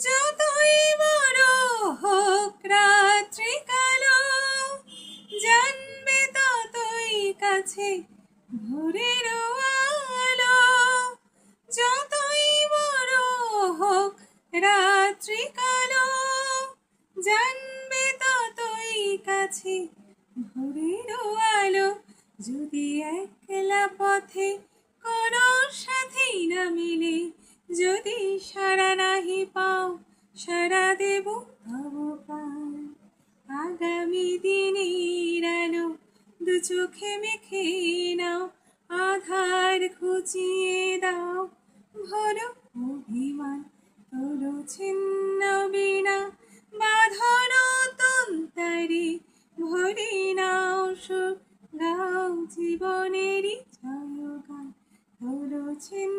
যতই বড় হোক রাত্রি কালো, জানবে ততই কাছে ভোরের আলো। যতই বড় হোক রাত্রি কালো, জানবে ততই কাছে ভোরের আলো। যদি একলা পথে কোনো সাথী না মিলে, যদি সাড়া নাহি পাও, সাড়া দেব তব প্রাণ। আগামী দিনের আলো দু চোখে মেখে নাও, আধার ঘুচিয়ে দাও, ভরো অভিমান। তোলো ছিন্ন বীণা, বাঁধন তন্তারে, ভরে নাও সুর, গাও জীবনেরই জয়গান। তোলো ছিন্ন